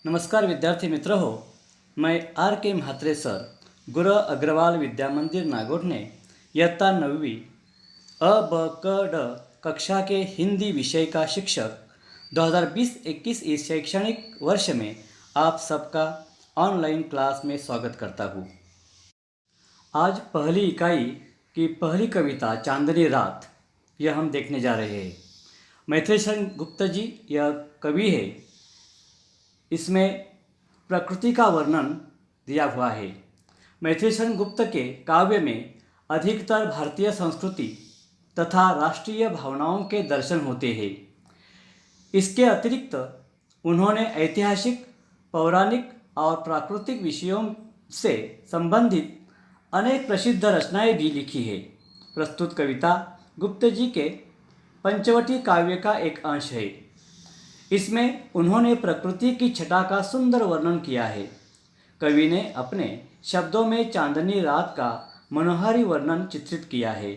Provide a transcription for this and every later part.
नमस्कार विद्यार्थी मित्र हो। मैं आर के म्हात्रे सर गुरु अग्रवाल विद्या मंदिर नागौर इयत्ता 9वीं अ ब क ड कक्षा के हिंदी विषय का शिक्षक 2020-21 इस शैक्षणिक वर्ष में आप सबका ऑनलाइन क्लास में स्वागत करता हूँ। आज पहली इकाई की पहली कविता चांदनी रात यह हम देखने जा रहे हैं। मैथिली गुप्ता जी यह कवि है। इसमें प्रकृति का वर्णन दिया हुआ है। मैथिली गुप्त के काव्य में अधिकतर भारतीय संस्कृति तथा राष्ट्रीय भावनाओं के दर्शन होते हैं। इसके अतिरिक्त उन्होंने ऐतिहासिक, पौराणिक और प्राकृतिक विषयों से संबंधित अनेक प्रसिद्ध रचनाएं भी लिखी है। प्रस्तुत कविता गुप्त जी के पंचवटी काव्य का एक अंश है। इसमें उन्होंने प्रकृति की छटा का सुंदर वर्णन किया है। कवि ने अपने शब्दों में चांदनी रात का मनोहारी वर्णन चित्रित किया है।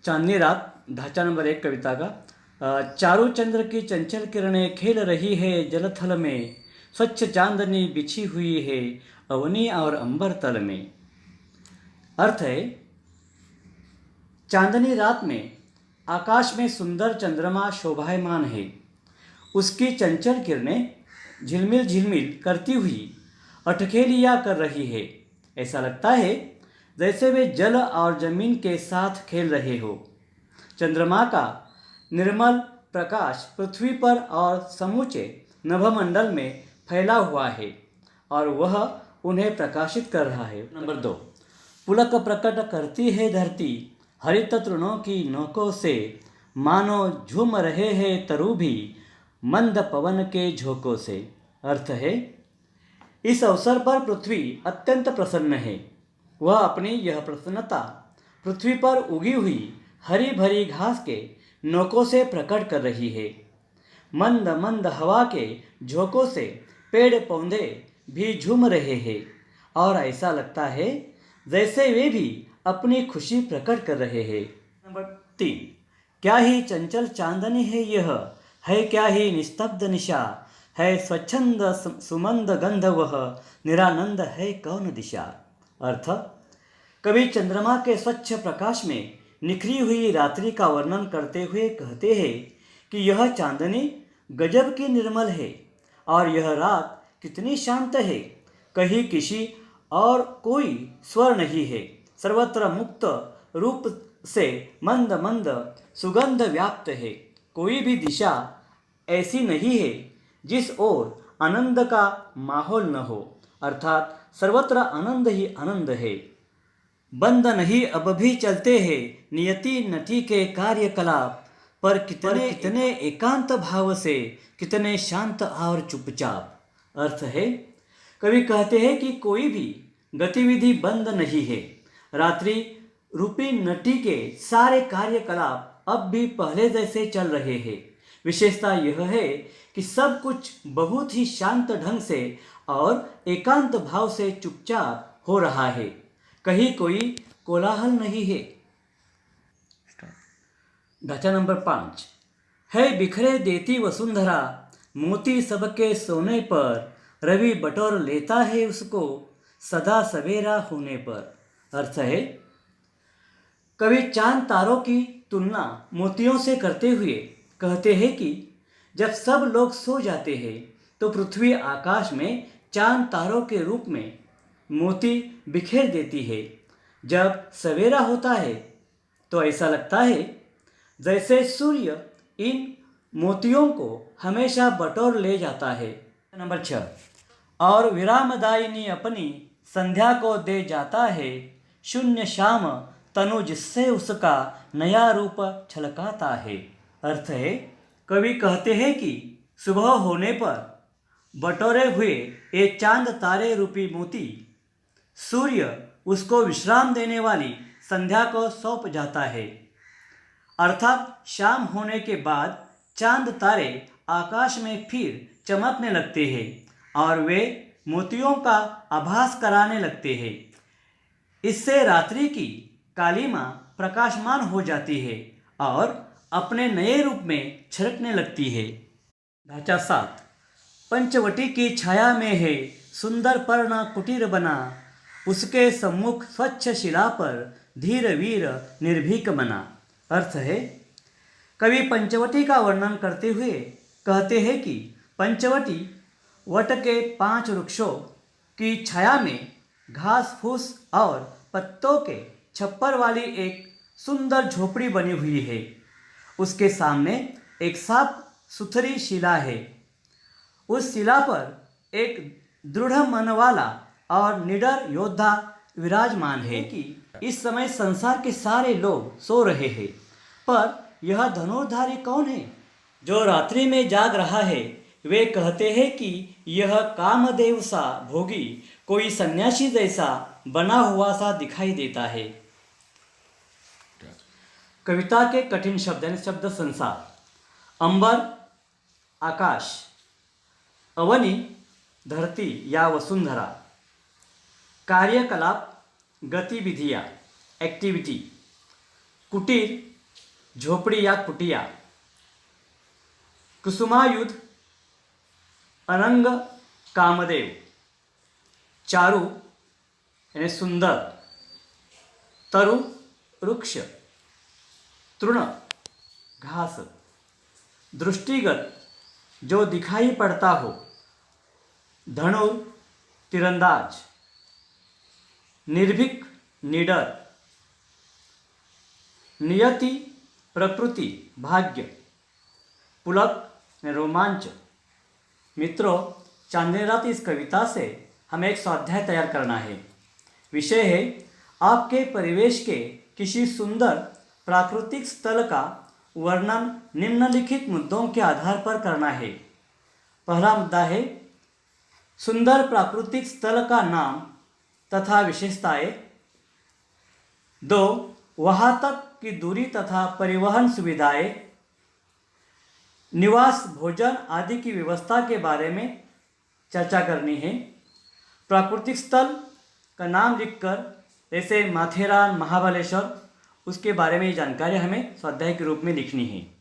चांदनी रात ढांचा नंबर 1 कविता का। चारों चंद्र की चंचल किरणें खेल रही है जलथल में, स्वच्छ चांदनी बिछी हुई है अवनी और अंबर तल में। अर्थ है, चांदनी रात में आकाश में सुंदर चंद्रमा शोभायमान है। उसकी चंचल किरणें झिलमिल झिलमिल करती हुई अटखेलियाँ कर रही है। ऐसा लगता है जैसे वे जल और जमीन के साथ खेल रहे हो। चंद्रमा का निर्मल प्रकाश पृथ्वी पर और समूचे नभमंडल में फैला हुआ है और वह उन्हें प्रकाशित कर रहा है। नंबर 2, पुलक प्रकट करती है धरती हरित तृणों की नोकों से, मानो झूम रहे हैं तरु भी मंद पवन के झोंकों से। अर्थ है, इस अवसर पर पृथ्वी अत्यंत प्रसन्न है। वह अपनी यह प्रसन्नता पृथ्वी पर उगी हुई हरी भरी घास के नोकों से प्रकट कर रही है। मंद मंद हवा के झोंकों से पेड़ पौधे भी झूम रहे हैं और ऐसा लगता है जैसे वे भी अपनी खुशी प्रकट कर रहे हैं। नंबर 3, क्या ही चंचल चांदनी है यह, है क्या ही निस्तब्ध निशा, है स्वच्छंद सुमंद गंध वह, निरानंद है कौन दिशा। अर्थ, कवि चंद्रमा के स्वच्छ प्रकाश में निखरी हुई रात्रि का वर्णन करते हुए कहते हैं कि यह चांदनी गजब की निर्मल है और यह रात कितनी शांत है। कहीं किसी और कोई स्वर नहीं है। सर्वत्र मुक्त रूप से मंद मंद सुगंध व्याप्त है। कोई भी दिशा ऐसी नहीं है जिस ओर आनंद का माहौल न हो। अर्थात सर्वत्र आनंद ही आनंद है। बंद नहीं अब भी चलते हैं नियति नटी के कार्यकलाप, पर कितने एकांत भाव से, कितने शांत और चुपचाप। अर्थ है, कवि कहते हैं कि कोई भी गतिविधि बंद नहीं है। रात्रि रूपी नटी के सारे कार्यकलाप अब भी पहले जैसे चल रहे हैं। विशेषता यह है कि सब कुछ बहुत ही शांत ढंग से और एकांत भाव से चुपचाप हो रहा है। कहीं कोई कोलाहल नहीं है। ढांचा नंबर 5, है बिखरे देती वसुंधरा, मोती सबके सोने पर, रवि बटोर लेता है उसको सदा सवेरा होने पर। अर्थ है, कवि चांद तारों की तुलना मोतियों से करते हुए कहते हैं कि जब सब लोग सो जाते हैं तो पृथ्वी आकाश में चांद तारों के रूप में मोती बिखेर देती है। जब सवेरा होता है तो ऐसा लगता है जैसे सूर्य इन मोतियों को हमेशा बटोर ले जाता है। नंबर 6, और विरामदायिनी अपनी संध्या को दे जाता है, शून्य शाम तनु जिससे उसका नया रूप छलकाता है। अर्थ है, कवि कहते हैं कि सुबह होने पर बटोरे हुए ये चांद तारे रूपी मोती सूर्य उसको विश्राम देने वाली संध्या को सौंप जाता है। अर्थात शाम होने के बाद चांद तारे आकाश में फिर चमकने लगते हैं और वे मोतियों का आभास कराने लगते हैं। इससे रात्रि की कालिमा प्रकाशमान हो जाती है और अपने नए रूप में छलकने लगती है। ढांचा 7, पंचवटी की छाया में है सुंदर पर्ण कुटीर बना, उसके सम्मुख स्वच्छ शिला पर धीर वीर निर्भीक बना। अर्थ है, कवि पंचवटी का वर्णन करते हुए कहते हैं कि पंचवटी वट के 5 वृक्षों की छाया में घास फूस और पत्तों के छप्पर वाली एक सुंदर झोपड़ी बनी हुई है। उसके सामने एक साफ सुथरी शिला है। उस शिला पर एक दृढ़ मन वाला और निडर योद्धा विराजमान है कि इस समय संसार के सारे लोग सो रहे हैं, पर यह धनुर्धारी कौन है जो रात्रि में जाग रहा है? वे कहते हैं कि यह कामदेव सा भोगी कोई सन्यासी जैसा बना हुआ सा दिखाई देता है। कविता के कठिन शब्द यानी शब्द संसार। अंबर आकाश, अवनी धरती या वसुंधरा, कार्यकलाप गतिविधियाँ एक्टिविटी, कुटीर झोपड़ी या कुटिया, कुसुमायुध अनंग कामदेव, चारु यानी सुंदर, तरु वृक्ष, तृण घास, दृष्टिगत जो दिखाई पड़ता हो, धनुर तीरंदाज, निर्भीक निडर, नियति प्रकृति भाग्य, पुलक रोमांच। मित्रों, चांदनी रात इस कविता से हमें एक स्वाध्याय तैयार करना है। विषय है आपके परिवेश के किसी सुंदर प्राकृतिक स्थल का वर्णन निम्नलिखित मुद्दों के आधार पर करना है। पहला मुद्दा है सुंदर प्राकृतिक स्थल का नाम तथा विशेषताएं। 2, वहाँ तक की दूरी तथा परिवहन सुविधाएं, निवास भोजन आदि की व्यवस्था के बारे में चर्चा करनी है। प्राकृतिक स्थल का नाम लिखकर जैसे माथेरान महाबलेश्वर उसके बारे में ये जानकारी हमें स्वाध्याय के रूप में लिखनी है।